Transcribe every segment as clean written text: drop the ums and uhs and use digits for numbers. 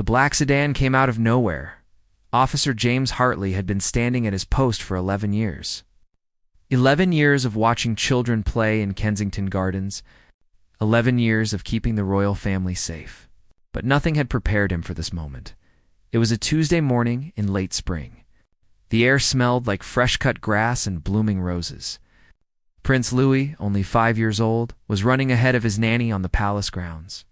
The black sedan came out of nowhere. Officer James Hartley had been standing at his post for 11 years. 11 years of watching children play in Kensington Gardens. 11 years of keeping the royal family safe. But nothing had prepared him for this moment. It was a Tuesday morning in late spring. The air smelled like fresh-cut grass and blooming roses. Prince Louis, only 5 years old, was running ahead of his nanny on the palace grounds.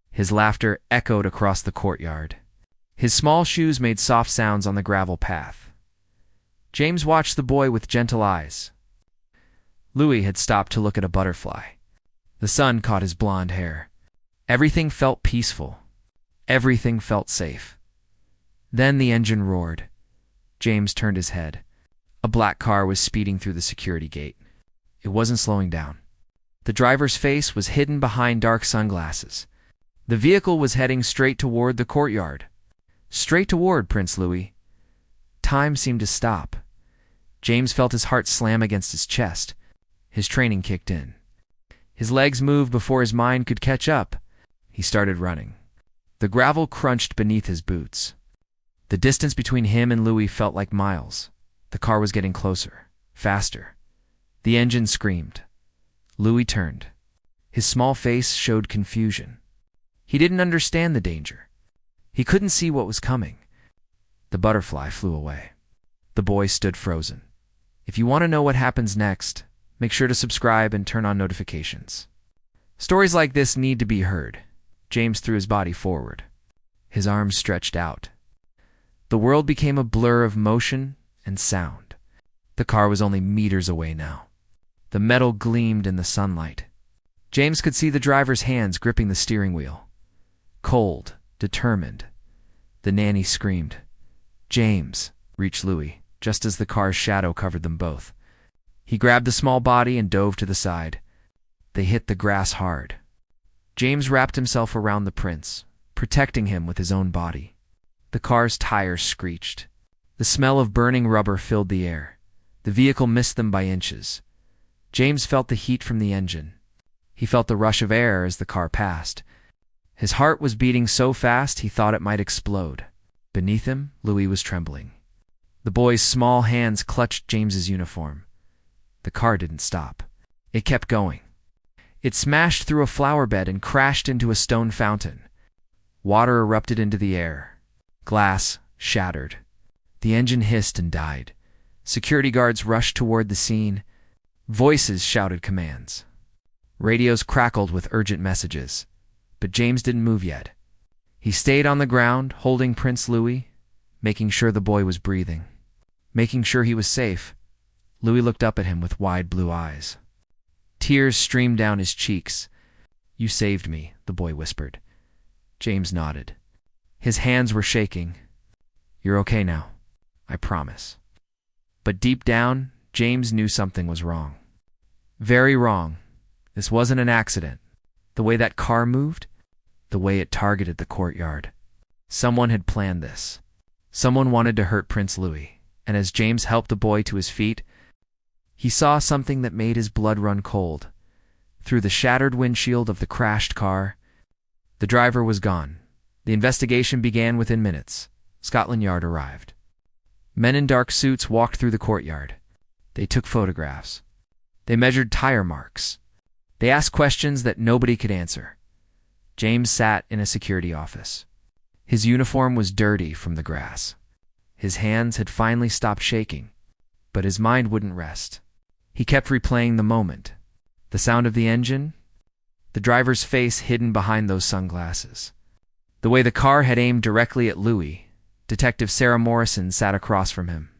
His laughter echoed across the courtyard. His small shoes made soft sounds on the gravel path. James watched the boy with gentle eyes. Louis had stopped to look at a butterfly. The sun caught his blonde hair. Everything felt peaceful. Everything felt safe. Then the engine roared. James turned his head. A black car was speeding through the security gate. It wasn't slowing down. The driver's face was hidden behind dark sunglasses. The vehicle was heading straight toward the courtyard. Straight toward Prince Louis. Time seemed to stop. James felt his heart slam against his chest. His training kicked in. His legs moved before his mind could catch up. He started running. The gravel crunched beneath his boots. The distance between him and Louis felt like miles. The car was getting closer, faster. The engine screamed. Louis turned. His small face showed confusion. He didn't understand the danger. He couldn't see what was coming. The butterfly flew away. The boy stood frozen. If you want to know what happens next, make sure to subscribe and turn on notifications. Stories like this need to be heard. James threw his body forward. His arms stretched out. The world became a blur of motion and sound. The car was only meters away now. The metal gleamed in the sunlight. James could see the driver's hands gripping the steering wheel. Cold, determined. The nanny screamed. "James!" reached Louis, just as the car's shadow covered them both. He grabbed the small body and dove to the side. They hit the grass hard. James wrapped himself around the prince, protecting him with his own body. The car's tires screeched. The smell of burning rubber filled the air. The vehicle missed them by inches. James felt the heat from the engine. He felt the rush of air as the car passed. His heart was beating so fast he thought it might explode. Beneath him, Louis was trembling. The boy's small hands clutched James's uniform. The car didn't stop. It kept going. It smashed through a flower bed and crashed into a stone fountain. Water erupted into the air. Glass shattered. The engine hissed and died. Security guards rushed toward the scene. Voices shouted commands. Radios crackled with urgent messages. But James didn't move yet. He stayed on the ground, holding Prince Louis, making sure the boy was breathing, making sure he was safe. Louis looked up at him with wide blue eyes. Tears streamed down his cheeks. "You saved me," the boy whispered. James nodded. His hands were shaking. "You're okay now. I promise." But deep down, James knew something was wrong. Very wrong. This wasn't an accident. The way that car moved, the way it targeted the courtyard. Someone had planned this. Someone wanted to hurt Prince Louis, and as James helped the boy to his feet, he saw something that made his blood run cold. Through the shattered windshield of the crashed car, the driver was gone. The investigation began within minutes. Scotland Yard arrived. Men in dark suits walked through the courtyard. They took photographs. They measured tire marks. They asked questions that nobody could answer. James sat in a security office. His uniform was dirty from the grass. His hands had finally stopped shaking, but his mind wouldn't rest. He kept replaying the moment. The sound of the engine, the driver's face hidden behind those sunglasses. The way the car had aimed directly at Louis. Detective Sarah Morrison sat across from him.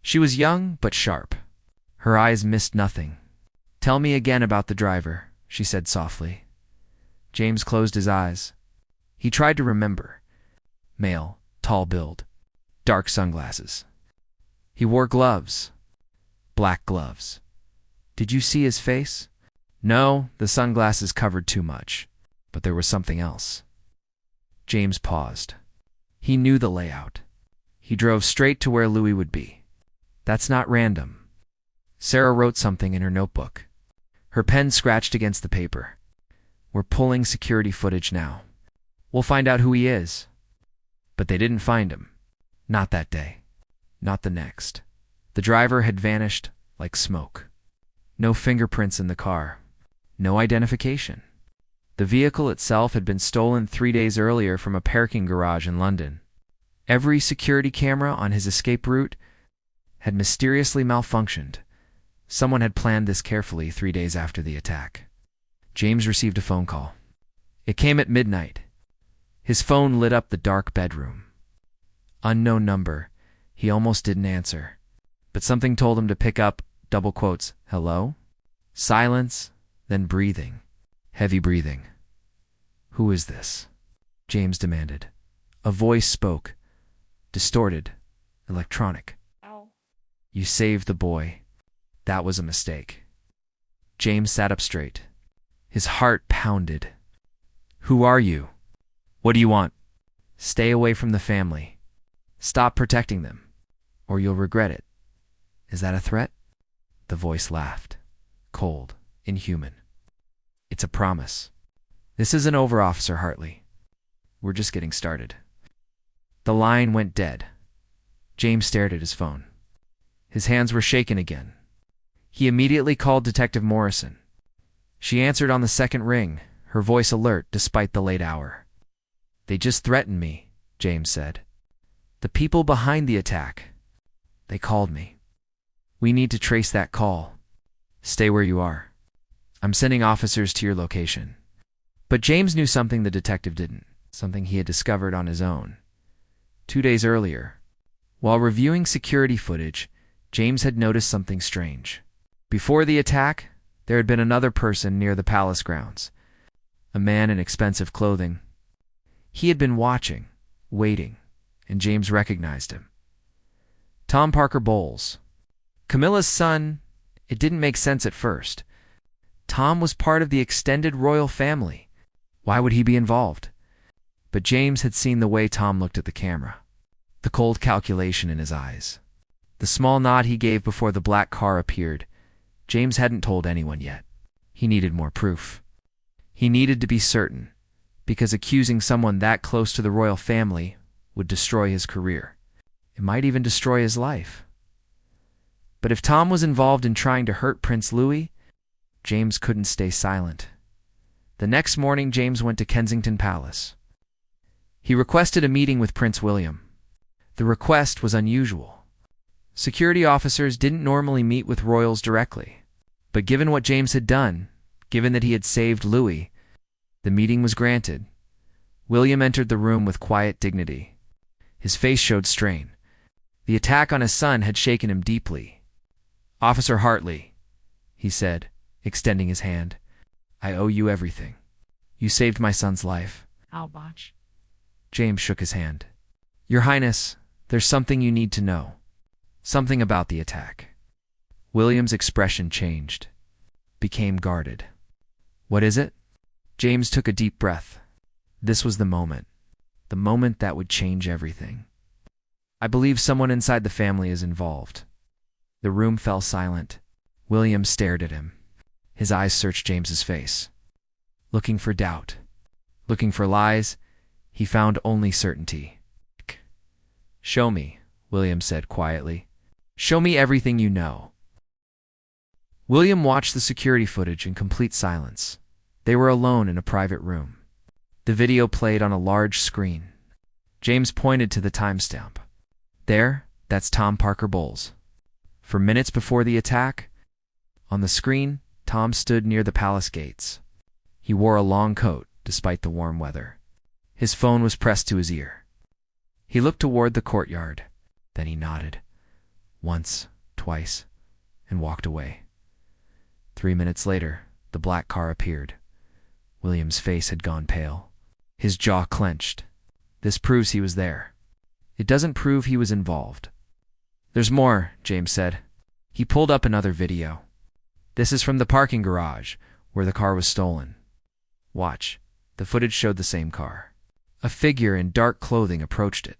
She was young but sharp. Her eyes missed nothing. "Tell me again about the driver," she said softly. James closed his eyes. He tried to remember. Male, tall build, dark sunglasses. He wore gloves. Black gloves. "Did you see his face?" "No, the sunglasses covered too much. But there was something else." James paused. He knew the layout. He drove straight to where Louis would be. That's not random. Sarah wrote something in her notebook. Her pen scratched against the paper. "We're pulling security footage now. We'll find out who he is. But they didn't find him. Not that day. Not the next. The driver had vanished like smoke. No fingerprints in the car. No identification. The vehicle itself had been stolen 3 days earlier from a parking garage in London. Every security camera on his escape route had mysteriously malfunctioned. Someone had planned this carefully 3 days after the attack. James received a phone call. It came at midnight. His phone lit up the dark bedroom. Unknown number. He almost didn't answer. But something told him to pick up, double quotes, hello? Silence, then breathing. Heavy breathing. Who is this? James demanded. A voice spoke. Distorted. Electronic. Ow. You saved the boy. That was a mistake. James sat up straight. His heart pounded. Who are you? What do you want? Stay away from the family. Stop protecting them, or you'll regret it. Is that a threat? The voice laughed. Cold, inhuman. It's a promise. This isn't over, Officer Hartley. We're just getting started. The line went dead. James stared at his phone. His hands were shaking again. He immediately called Detective Morrison. She answered on the second ring, her voice alert despite the late hour. They just threatened me, James said. The people behind the attack. They called me. We need to trace that call. Stay where you are. I'm sending officers to your location. But James knew something the detective didn't, something he had discovered on his own. 2 days earlier, while reviewing security footage, James had noticed something strange. Before the attack, there had been another person near the palace grounds, a man in expensive clothing. He had been watching, waiting, and James recognized him. Tom Parker Bowles. Camilla's son. It didn't make sense at first. Tom was part of the extended royal family. Why would he be involved? But James had seen the way Tom looked at the camera. The cold calculation in his eyes. The small nod he gave before the black car appeared. James hadn't told anyone yet. He needed more proof. He needed to be certain, because accusing someone that close to the royal family would destroy his career. It might even destroy his life. But if Tom was involved in trying to hurt Prince Louis, James couldn't stay silent. The next morning, James went to Kensington Palace. He requested a meeting with Prince William. The request was unusual. Security officers didn't normally meet with royals directly. But given what James had done, given that he had saved Louis, the meeting was granted. William entered the room with quiet dignity. His face showed strain. The attack on his son had shaken him deeply. Officer Hartley, he said, extending his hand, I owe you everything. You saved my son's life. How much? James shook his hand. Your Highness, there's something you need to know. Something about the attack. William's expression changed, became guarded. What is it? James took a deep breath. This was the moment that would change everything. I believe someone inside the family is involved. The room fell silent. William stared at him. His eyes searched James's face. Looking for doubt. Looking for lies, he found only certainty. Show me, William said quietly. Show me everything you know. William watched the security footage in complete silence. They were alone in a private room. The video played on a large screen. James pointed to the timestamp. There, that's Tom Parker Bowles. For minutes before the attack, on the screen, Tom stood near the palace gates. He wore a long coat, despite the warm weather. His phone was pressed to his ear. He looked toward the courtyard. Then he nodded. Once, twice, and walked away. 3 minutes later, the black car appeared. William's face had gone pale. His jaw clenched. This proves he was there. It doesn't prove he was involved. There's more, James said. He pulled up another video. This is from the parking garage, where the car was stolen. Watch. The footage showed the same car. A figure in dark clothing approached it.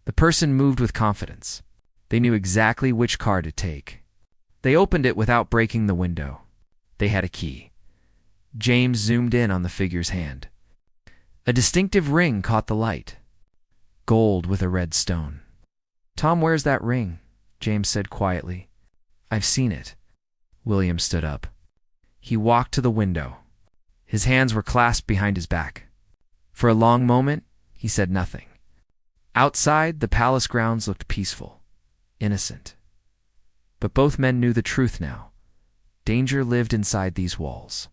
The person moved with confidence. They knew exactly which car to take. They opened it without breaking the window. They had a key. James zoomed in on the figure's hand. A distinctive ring caught the light. gold with a red stone. "Tom, where's that ring?" James said quietly. "I've seen it." William stood up. He walked to the window. His hands were clasped behind his back. For a long moment, he said nothing. Outside, the palace grounds looked peaceful, innocent. But both men knew the truth now. Danger lived inside these walls.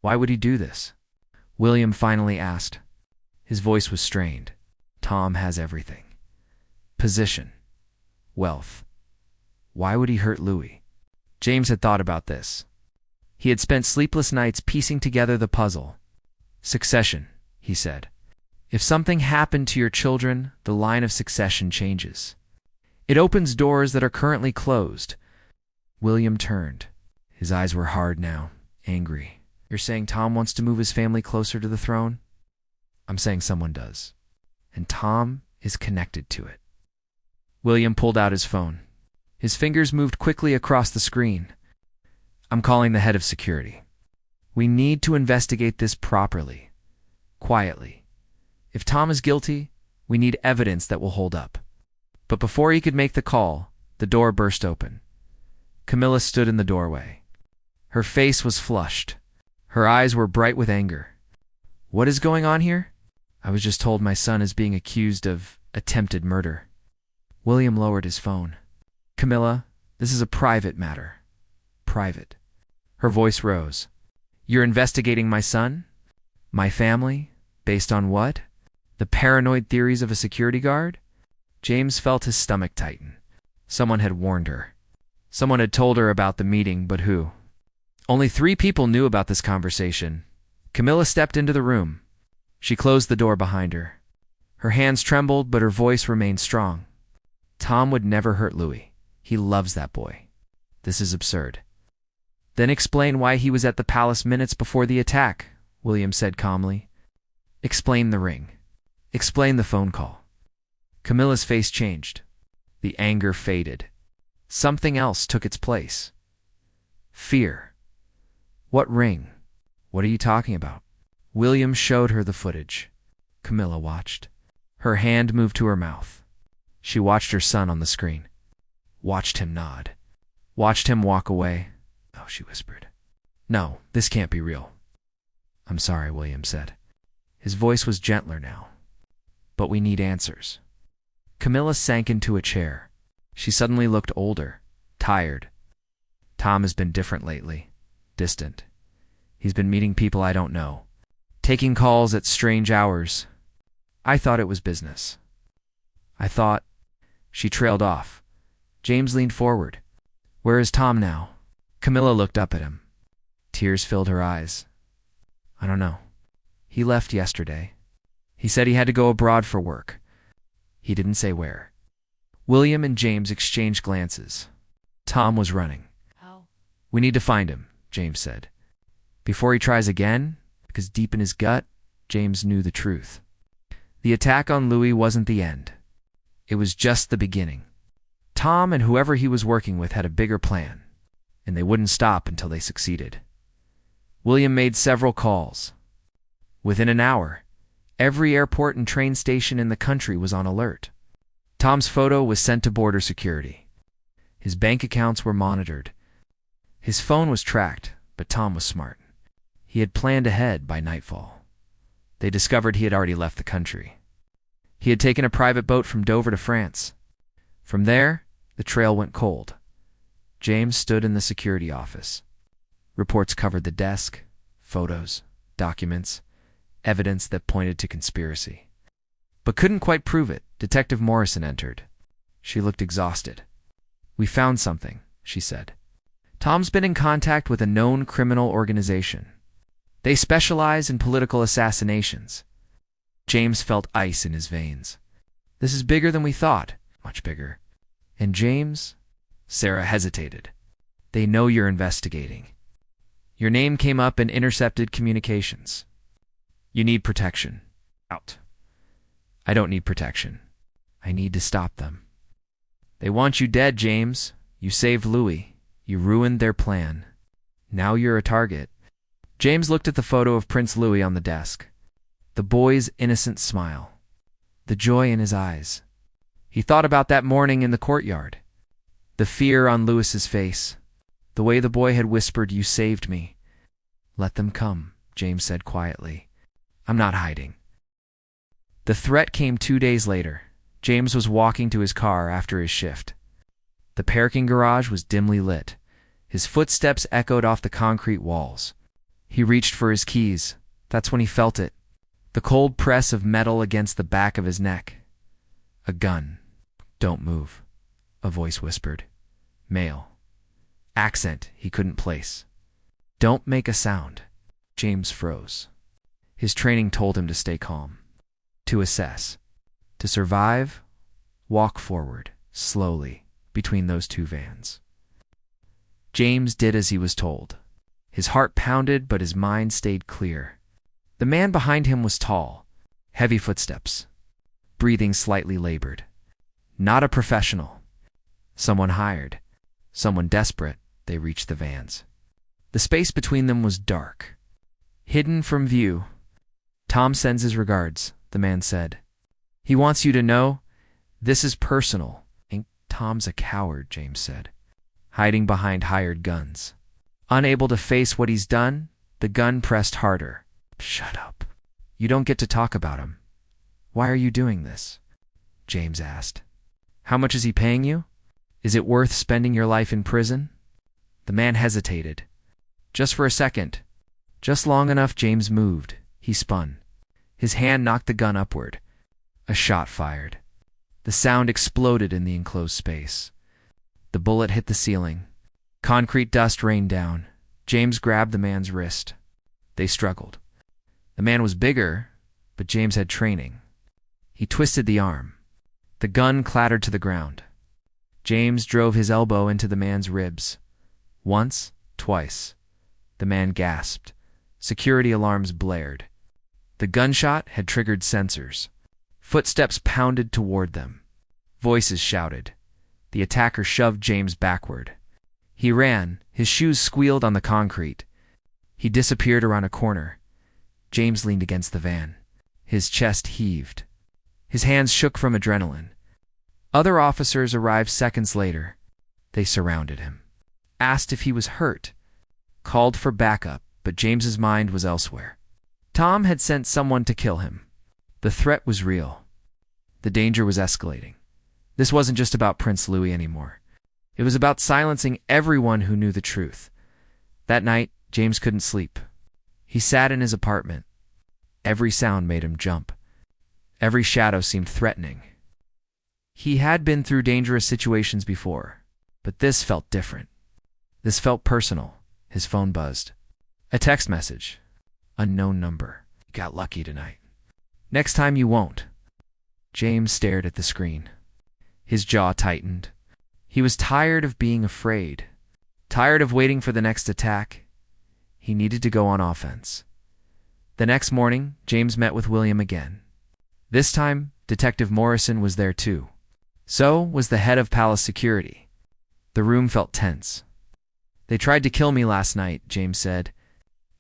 Why would he do this? William finally asked. His voice was strained. Tom has everything. Position. Wealth. Why would he hurt Louis? James had thought about this. He had spent sleepless nights piecing together the puzzle. Succession, he said. If something happened to your children, the line of succession changes. It opens doors that are currently closed. William turned. His eyes were hard now, angry. You're saying Tom wants to move his family closer to the throne? I'm saying someone does. And Tom is connected to it. William pulled out his phone. His fingers moved quickly across the screen. I'm calling the head of security. We need to investigate this properly, quietly. If Tom is guilty, we need evidence that will hold up. But before he could make the call, the door burst open. Camila stood in the doorway. Her face was flushed. Her eyes were bright with anger. What is going on here? I was just told my son is being accused of attempted murder. William lowered his phone. Camila, this is a private matter. Private. Her voice rose. You're investigating my son? My family? Based on what? The paranoid theories of a security guard? James felt his stomach tighten. Someone had warned her. Someone had told her about the meeting, but who? Only 3 people knew about this conversation. Camila stepped into the room. She closed the door behind her. Her hands trembled, but her voice remained strong. Tom would never hurt Louis. He loves that boy. This is absurd. Then explain why he was at the palace minutes before the attack, William said calmly. Explain the ring. Explain the phone call. Camilla's face changed. The anger faded. Something else took its place. Fear. What ring? What are you talking about? William showed her the footage. Camila watched. Her hand moved to her mouth. She watched her son on the screen. Watched him nod. Watched him walk away. Oh, she whispered. No, this can't be real. I'm sorry, William said. His voice was gentler now. But we need answers. Camila sank into a chair. She suddenly looked older, tired. Tom has been different lately. Distant. He's been meeting people I don't know. Taking calls at strange hours. I thought it was business. I thought... She trailed off. James leaned forward. Where is Tom now? Camila looked up at him. Tears filled her eyes. I don't know. He left yesterday. He said he had to go abroad for work. He didn't say where. William and James exchanged glances. Tom was running. How? We need to find him, James said. Before he tries again, because deep in his gut, James knew the truth. The attack on Louis wasn't the end. It was just the beginning. Tom and whoever he was working with had a bigger plan, and they wouldn't stop until they succeeded. William made several calls. Within an hour, every airport and train station in the country was on alert. Tom's photo was sent to border security. His bank accounts were monitored. His phone was tracked, but Tom was smart. He had planned ahead by nightfall. They discovered he had already left the country. He had taken a private boat from Dover to France. From there, the trail went cold. James stood in the security office. Reports covered the desk, photos, documents, evidence that pointed to conspiracy. But couldn't quite prove it. Detective Morrison entered. She looked exhausted. We found something, she said. Tom's been in contact with a known criminal organization. They specialize in political assassinations. James felt ice in his veins. This is bigger than we thought. Much bigger. And James? Sarah hesitated. They know you're investigating. Your name came up in intercepted communications. You need protection. Out. I don't need protection. I need to stop them. They want you dead, James. You saved Louis. You ruined their plan. Now you're a target. James looked at the photo of Prince Louis on the desk. The boy's innocent smile. the joy in his eyes. He thought about that morning in the courtyard, the fear on Lewis's face, the way the boy had whispered, "You saved me." "Let them come," James said quietly. "I'm not hiding." The threat came 2 days later. James was walking to his car after his shift. The parking garage was dimly lit. His footsteps echoed off the concrete walls. He reached for his keys. That's when he felt it. The cold press of metal against the back of his neck. A gun. "Don't move," a voice whispered. Male. Accent he couldn't place. "Don't make a sound." James froze. His training told him to stay calm, to assess, to survive, walk forward, slowly, between those two vans. James did as he was told. His heart pounded, but his mind stayed clear. The man behind him was tall, heavy footsteps, breathing slightly labored. Not a professional. Someone hired. Someone desperate. They reached the vans. The space between them was dark, hidden from view. "Tom sends his regards," the man said. "He wants you to know this is personal." "Tom's a coward," James said, hiding behind hired guns. Unable to face what he's done, the gun pressed harder. "Shut up. You don't get to talk about him." "Why are you doing this?" James asked. "How much is he paying you? Is it worth spending your life in prison?" The man hesitated. Just for a second. Just long enough. James moved. He spun. His hand knocked the gun upward. A shot fired. The sound exploded in the enclosed space. The bullet hit the ceiling. Concrete dust rained down. James grabbed the man's wrist. They struggled. The man was bigger, but James had training. He twisted the arm. The gun clattered to the ground. James drove his elbow into the man's ribs. Once, twice. The man gasped. Security alarms blared. The gunshot had triggered sensors. Footsteps pounded toward them. Voices shouted. The attacker shoved James backward. He ran. His shoes squealed on the concrete. He disappeared around a corner. James leaned against the van. His chest heaved. His hands shook from adrenaline. Other officers arrived seconds later. They surrounded him, asked if he was hurt, called for backup, but James's mind was elsewhere. Tom had sent someone to kill him. The threat was real. The danger was escalating. This wasn't just about Prince Louis anymore. It was about silencing everyone who knew the truth. That night, James couldn't sleep. He sat in his apartment. Every sound made him jump. Every shadow seemed threatening. He had been through dangerous situations before, but this felt different. This felt personal. His phone buzzed. A text message. Unknown number. "You got lucky tonight. Next time you won't." James stared at the screen. His jaw tightened. He was tired of being afraid, tired of waiting for the next attack. He needed to go on offense. The next morning, James met with William again. This time, Detective Morrison was there too. So was the head of Palace Security. The room felt tense. "They tried to kill me last night," James said.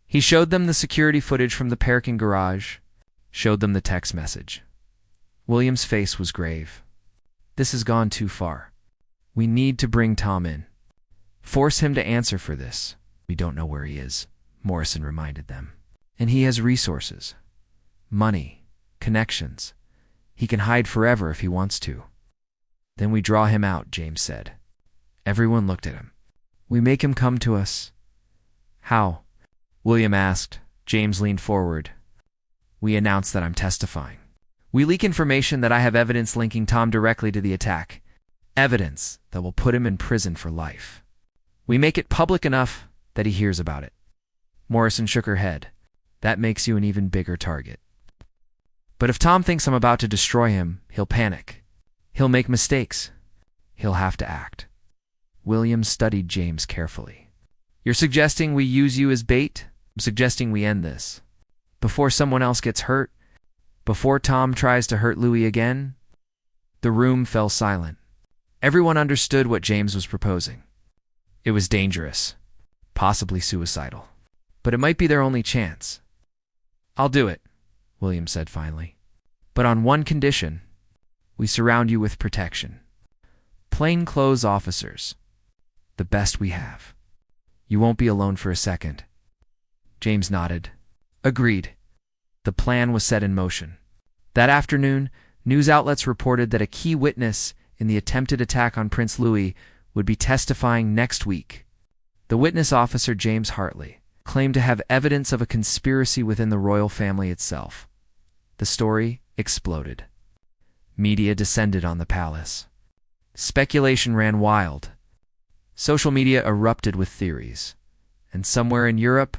He showed them the security footage from the parking garage, showed them the text message. William's face was grave. "This has gone too far. We need to bring Tom in. Force him to answer for this." "We don't know where he is," Morrison reminded them. "And he has resources. Money. Connections. He can hide forever if he wants to." "Then we draw him out," James said. Everyone looked at him. "We make him come to us." "How?" William asked. James leaned forward. "We announce that I'm testifying. We leak information that I have evidence linking Tom directly to the attack. Evidence that will put him in prison for life. We make it public enough that he hears about it." Morrison shook her head. "That makes you an even bigger target. But if Tom thinks I'm about to destroy him, he'll panic. He'll make mistakes. He'll have to act." William studied James carefully. "You're suggesting we use you as bait?" "I'm suggesting we end this. Before someone else gets hurt. Before Tom tries to hurt Louis again." The room fell silent. Everyone understood what James was proposing. It was dangerous, possibly suicidal, but it might be their only chance. "I'll do it," William said finally. But on one condition, we surround you with protection. Plainclothes officers. The best we have. You won't be alone for a second. James nodded. Agreed. The plan was set in motion. That afternoon, news outlets reported that a key witness in the attempted attack on Prince Louis would be testifying next week. The witness officer, James Hartley, claimed to have evidence of a conspiracy within the royal family itself. The story exploded. Media descended on the palace. Speculation ran wild. Social media erupted with theories. And somewhere in Europe,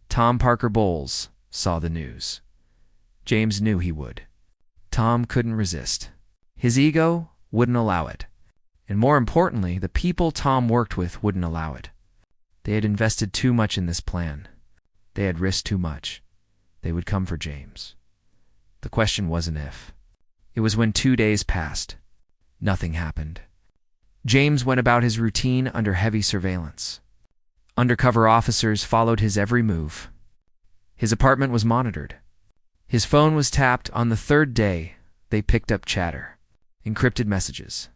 Tom Parker Bowles saw the news. James knew he would. Tom couldn't resist. His ego wouldn't allow it. And more importantly, the people Tom worked with wouldn't allow it. They had invested too much in this plan. They had risked too much. They would come for James. The question wasn't if. It was when 2 days passed. Nothing happened. James went about his routine under heavy surveillance. Undercover officers followed his every move. His apartment was monitored. His phone was tapped. On the third day, they picked up chatter, encrypted messages.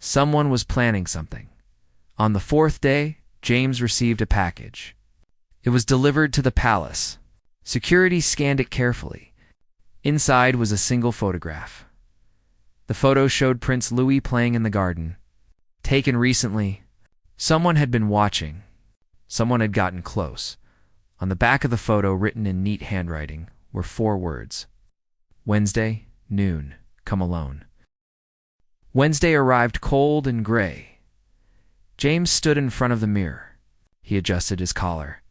Someone was planning something. On the fourth day, James received a package. It was delivered to the palace. Security scanned it carefully. Inside was a single photograph. The photo showed Prince Louis playing in the garden. Taken recently. Someone had been watching. Someone had gotten close. On the back of the photo, written in neat handwriting, were 4 words. Wednesday, noon, come alone. Wednesday arrived cold and gray. James stood in front of the mirror. He adjusted his collar.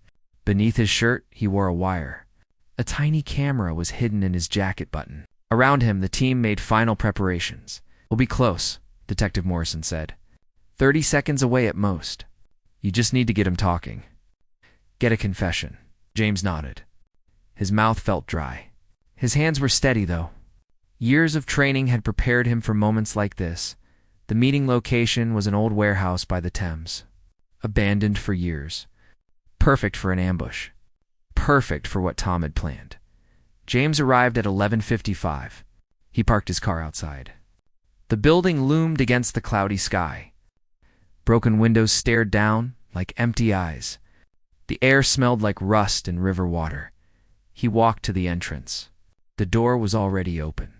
Beneath his shirt, he wore a wire. A tiny camera was hidden in his jacket button. Around him, the team made final preparations. We'll be close, Detective Morrison said. 30 seconds away at most. You just need to get him talking. Get a confession. James nodded. His mouth felt dry. His hands were steady, though. Years of training had prepared him for moments like this. The meeting location was an old warehouse by the Thames. Abandoned for years. Perfect for an ambush. Perfect for what Tom had planned. James arrived at 11:55. He parked his car outside. The building loomed against the cloudy sky. Broken windows stared down like empty eyes. The air smelled like rust and river water. He walked to the entrance. The door was already open.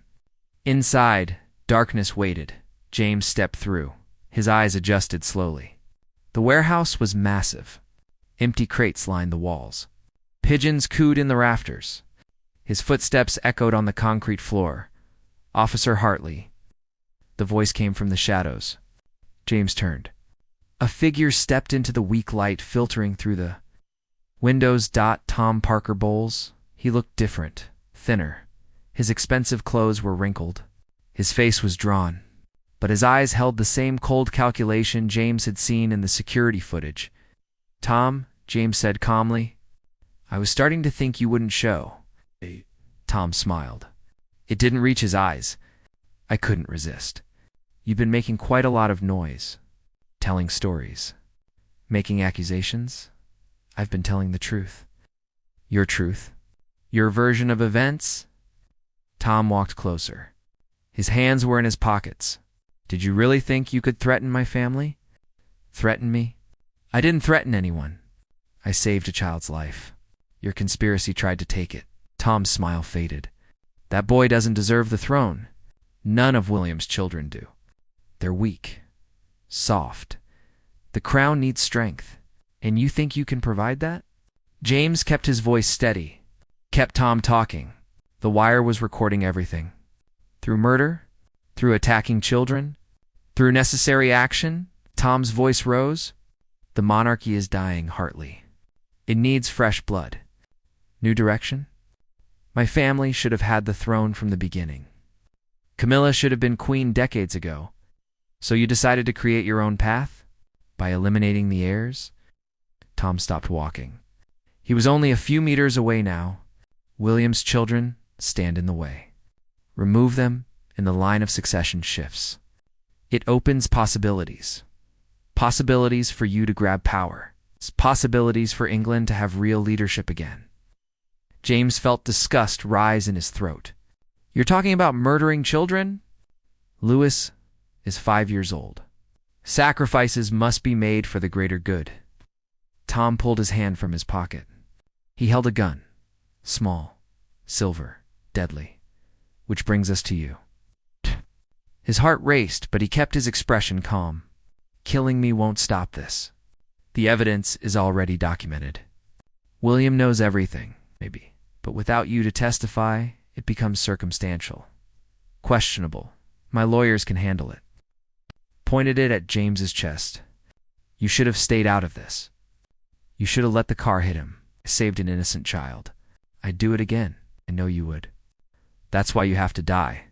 Inside, darkness waited. James stepped through. His eyes adjusted slowly. The warehouse was massive. Empty crates lined the walls. Pigeons cooed in the rafters. His footsteps echoed on the concrete floor. Officer Hartley. The voice came from the shadows. James turned. A figure stepped into the weak light filtering through the windows. Tom Parker Bowles. He looked different, thinner. His expensive clothes were wrinkled. His face was drawn, but his eyes held the same cold calculation James had seen in the security footage. Tom, James said calmly, I was starting to think you wouldn't show. Tom smiled. It didn't reach his eyes. I couldn't resist. You've been making quite a lot of noise. Telling stories. Making accusations. I've been telling the truth. Your truth. Your version of events. Tom walked closer. His hands were in his pockets. Did you really think you could threaten my family? Threaten me? I didn't threaten anyone. I saved a child's life. Your conspiracy tried to take it. Tom's smile faded. That boy doesn't deserve the throne. None of William's children do. They're weak. Soft. The crown needs strength. And you think you can provide that? James kept his voice steady. Kept Tom talking. The wire was recording everything. Through murder? Through attacking children? Through necessary action? Tom's voice rose. The monarchy is dying, Hartley. It needs fresh blood. New direction? My family should have had the throne from the beginning. Camila should have been queen decades ago. So you decided to create your own path? By eliminating the heirs? Tom stopped walking. He was only a few meters away now. William's children stand in the way. Remove them, and the line of succession shifts. It opens possibilities. Possibilities for you to grab power. Possibilities for England to have real leadership again. James felt disgust rise in his throat. You're talking about murdering children? Lewis is 5 years old. Sacrifices must be made for the greater good. Tom pulled his hand from his pocket. He held a gun. Small, silver, deadly. Which brings us to you. His heart raced, but he kept his expression calm. Killing me won't stop this. The evidence is already documented. William knows everything, maybe, but without you to testify, it becomes circumstantial. Questionable. My lawyers can handle it. Pointed it at James's chest. You should have stayed out of this. You should have let the car hit him. I saved an innocent child. I'd do it again. I know you would. That's why you have to die.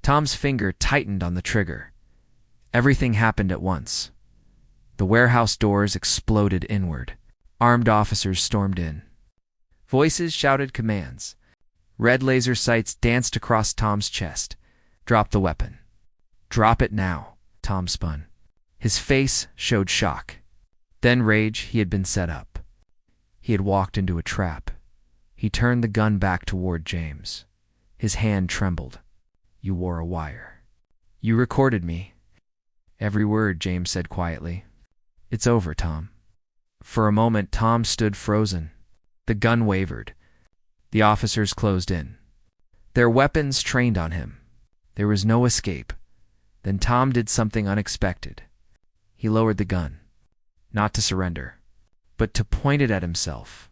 Tom's finger tightened on the trigger. Everything happened at once. The warehouse doors exploded inward. Armed officers stormed in. Voices shouted commands. Red laser sights danced across Tom's chest. Drop the weapon. Drop it now, Tom spun. His face showed shock. Then rage. He had been set up. He had walked into a trap. He turned the gun back toward James. His hand trembled. You wore a wire. You recorded me. Every word, James said quietly. It's over, Tom. For a moment, Tom stood frozen. The gun wavered. The officers closed in. Their weapons trained on him. There was no escape. Then Tom did something unexpected. He lowered the gun. Not to surrender, but to point it at himself.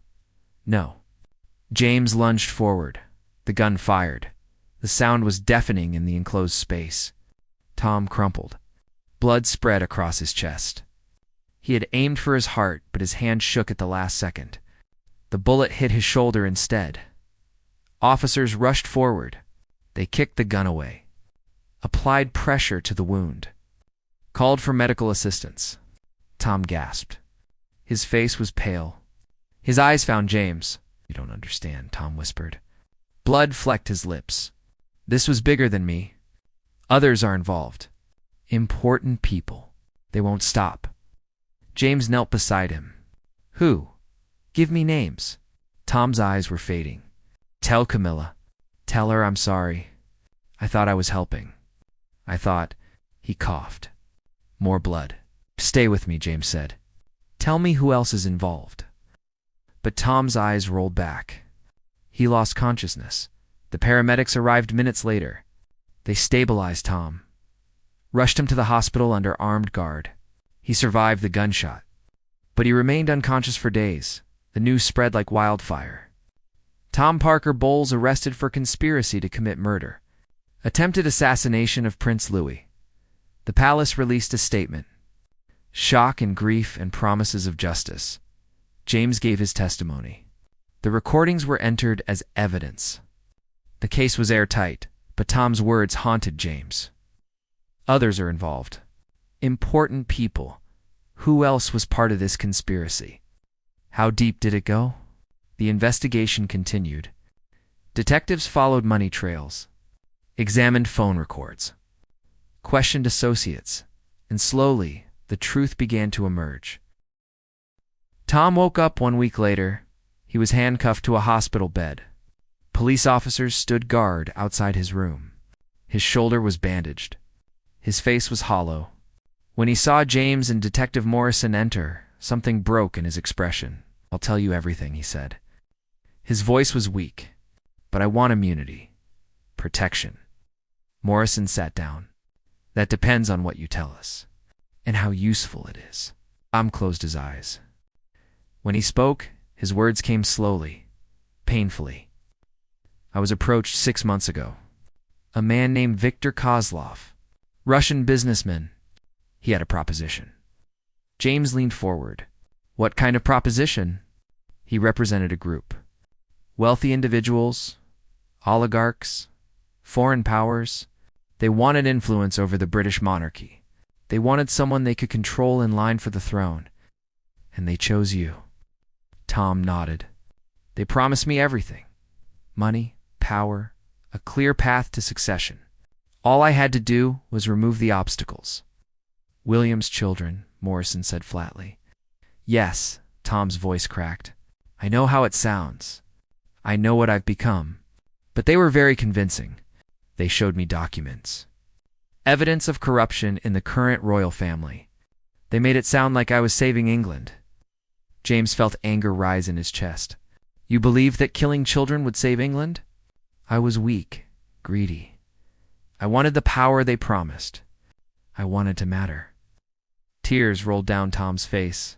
No. James lunged forward. The gun fired. The sound was deafening in the enclosed space. Tom crumpled. Blood spread across his chest. He had aimed for his heart, but his hand shook at the last second. The bullet hit his shoulder instead. Officers rushed forward. They kicked the gun away. Applied pressure to the wound. Called for medical assistance. Tom gasped. His face was pale. His eyes found James. You don't understand, Tom whispered. Blood flecked his lips. This was bigger than me. Others are involved. Important people. They won't stop. James knelt beside him. Who? Give me names. Tom's eyes were fading. Tell Camila. Tell her I'm sorry. I thought I was helping. I thought. He coughed. More blood. Stay with me, James said. Tell me who else is involved. But Tom's eyes rolled back. He lost consciousness. The paramedics arrived minutes later. They stabilized Tom. Rushed him to the hospital under armed guard. He survived the gunshot. But he remained unconscious for days. The news spread like wildfire. Tom Parker Bowles arrested for conspiracy to commit murder. Attempted assassination of Prince Louis. The palace released a statement. Shock and grief and promises of justice. James gave his testimony. The recordings were entered as evidence. The case was airtight, but Tom's words haunted James. Others are involved. Important people. Who else was part of this conspiracy? How deep did it go? The investigation continued. Detectives followed money trails, examined phone records, questioned associates, and slowly the truth began to emerge. Tom woke up 1 week later. He was handcuffed to a hospital bed. Police officers stood guard outside his room. His shoulder was bandaged. His face was hollow. When he saw James and Detective Morrison enter, something broke in his expression. I'll tell you everything, he said. His voice was weak. But I want immunity. Protection. Morrison sat down. That depends on what you tell us. And how useful it is. Tom closed his eyes. When he spoke, his words came slowly, painfully. I was approached 6 months ago. A man named Viktor Kozlov. Russian businessman. He had a proposition. James leaned forward. What kind of proposition? He represented a group. Wealthy individuals, oligarchs, foreign powers. They wanted influence over the British monarchy. They wanted someone they could control in line for the throne. And they chose you. Tom nodded. They promised me everything. Money, power, a clear path to succession. All I had to do was remove the obstacles. William's children, Morrison said flatly. Yes, Tom's voice cracked. I know how it sounds. I know what I've become. But they were very convincing. They showed me documents. Evidence of corruption in the current royal family. They made it sound like I was saving England. James felt anger rise in his chest. You believed that killing children would save England? I was weak, greedy. I wanted the power they promised. I wanted to matter. Tears rolled down Tom's face.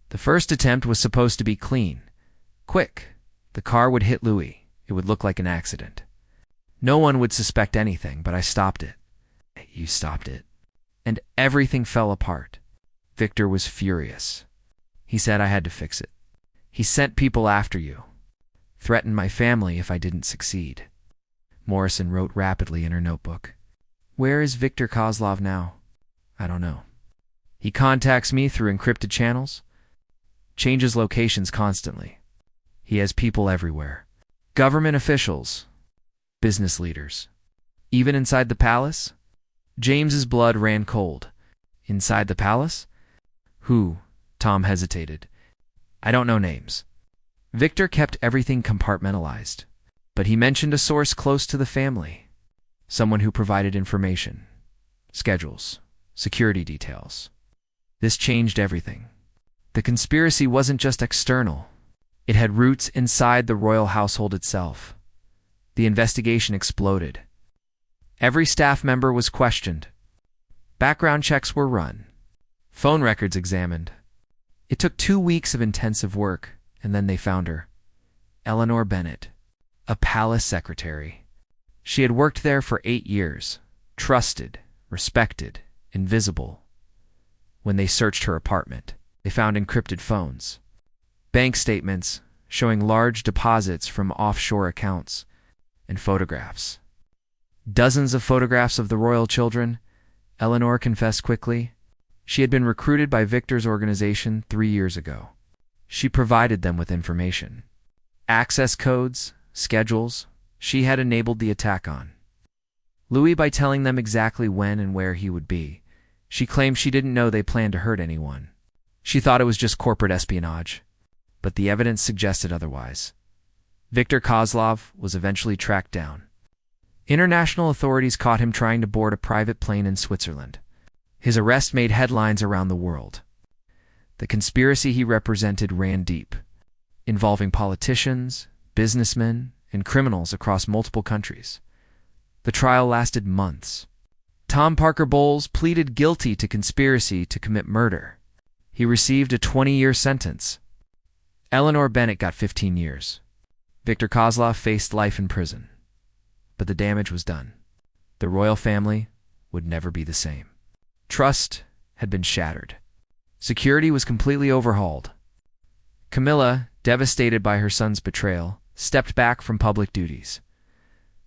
The first attempt was supposed to be clean. Quick. The car would hit Louis. It would look like an accident. No one would suspect anything, but I stopped it. You stopped it. And everything fell apart. Victor was furious. He said I had to fix it. He sent people after you. Threatened my family if I didn't succeed. Morrison wrote rapidly in her notebook. Where is Victor Kozlov now? I don't know. He contacts me through encrypted channels. Changes locations constantly. He has people everywhere. Government officials. Business leaders. Even inside the palace? James's blood ran cold. Inside the palace? Who? Tom hesitated. I don't know names. Victor kept everything compartmentalized, but he mentioned a source close to the family. Someone who provided information, schedules, security details. This changed everything. The conspiracy wasn't just external. It had roots inside the royal household itself. The investigation exploded. Every staff member was questioned. Background checks were run. Phone records examined. It took 2 weeks of intensive work, and then they found her. Eleanor Bennett, a palace secretary. She had worked there for 8 years, trusted, respected, invisible. When they searched her apartment, they found encrypted phones, bank statements showing large deposits from offshore accounts, and photographs. Dozens of photographs of the royal children, Eleanor confessed quickly. She had been recruited by Victor's organization 3 years ago. She provided them with information. Access codes, schedules, she had enabled the attack on Louis by telling them exactly when and where he would be. She claimed she didn't know they planned to hurt anyone. She thought it was just corporate espionage, but the evidence suggested otherwise. Victor Kozlov was eventually tracked down. International authorities caught him trying to board a private plane in Switzerland. His arrest made headlines around the world. The conspiracy he represented ran deep, involving politicians, businessmen, and criminals across multiple countries. The trial lasted months. Tom Parker Bowles pleaded guilty to conspiracy to commit murder. He received a 20-year sentence. Eleanor Bennett got 15 years. Victor Kozlov faced life in prison. But the damage was done. The royal family would never be the same. Trust had been shattered. Security was completely overhauled. Camila, devastated by her son's betrayal, stepped back from public duties.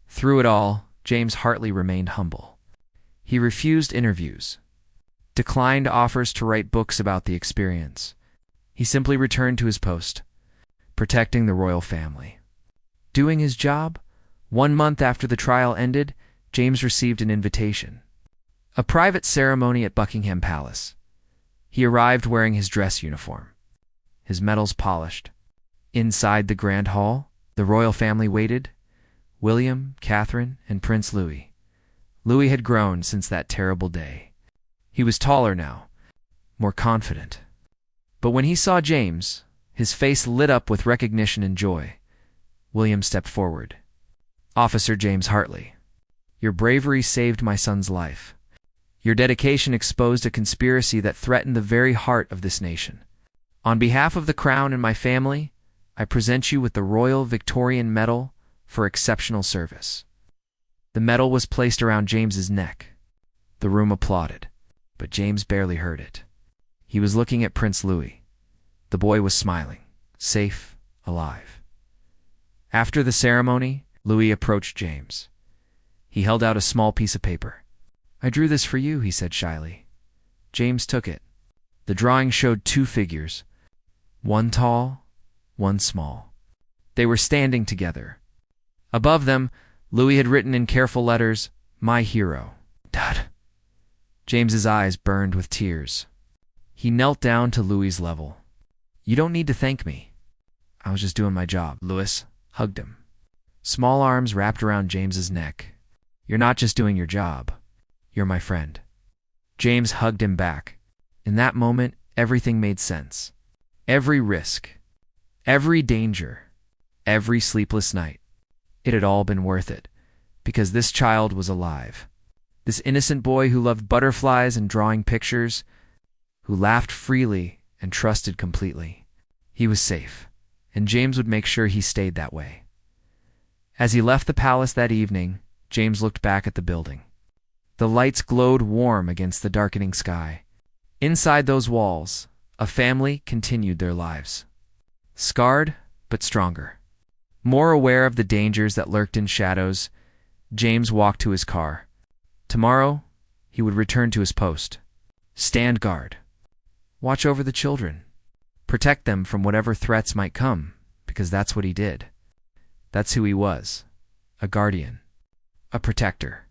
Through it all, James Hartley remained humble. He refused interviews, declined offers to write books about the experience. He simply returned to his post, protecting the royal family. Doing his job, 1 month after the trial ended, James received an invitation. A private ceremony at Buckingham Palace. He arrived wearing his dress uniform, his medals polished. Inside the Grand Hall, the royal family waited. William, Catherine, and Prince Louis. Louis had grown since that terrible day. He was taller now, more confident. But when he saw James, his face lit up with recognition and joy. William stepped forward. Officer James Hartley, your bravery saved my son's life. Your dedication exposed a conspiracy that threatened the very heart of this nation. On behalf of the Crown and my family, I present you with the Royal Victorian Medal for exceptional service. The medal was placed around James's neck. The room applauded, but James barely heard it. He was looking at Prince Louis. The boy was smiling, safe, alive. After the ceremony, Louis approached James. He held out a small piece of paper. I drew this for you, he said shyly. James took it. The drawing showed 2 figures, one tall, one small. They were standing together. Above them, Louis had written in careful letters, My hero. Dad. James's eyes burned with tears. He knelt down to Louis's level. You don't need to thank me. I was just doing my job. Louis hugged him. Small arms wrapped around James's neck. You're not just doing your job. You're my friend." James hugged him back. In that moment, everything made sense. Every risk, every danger, every sleepless night. It had all been worth it, because this child was alive. This innocent boy who loved butterflies and drawing pictures, who laughed freely and trusted completely. He was safe, and James would make sure he stayed that way. As he left the palace that evening, James looked back at the building. The lights glowed warm against the darkening sky. Inside those walls, a family continued their lives. Scarred, but stronger. More aware of the dangers that lurked in shadows, James walked to his car. Tomorrow, he would return to his post. Stand guard. Watch over the children. Protect them from whatever threats might come, because that's what he did. That's who he was. A guardian. A protector.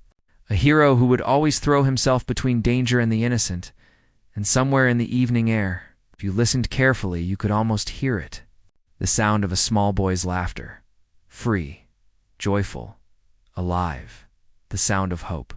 A hero who would always throw himself between danger and the innocent. And somewhere in the evening air, if you listened carefully, you could almost hear it. The sound of a small boy's laughter. Free, joyful, alive. The sound of hope.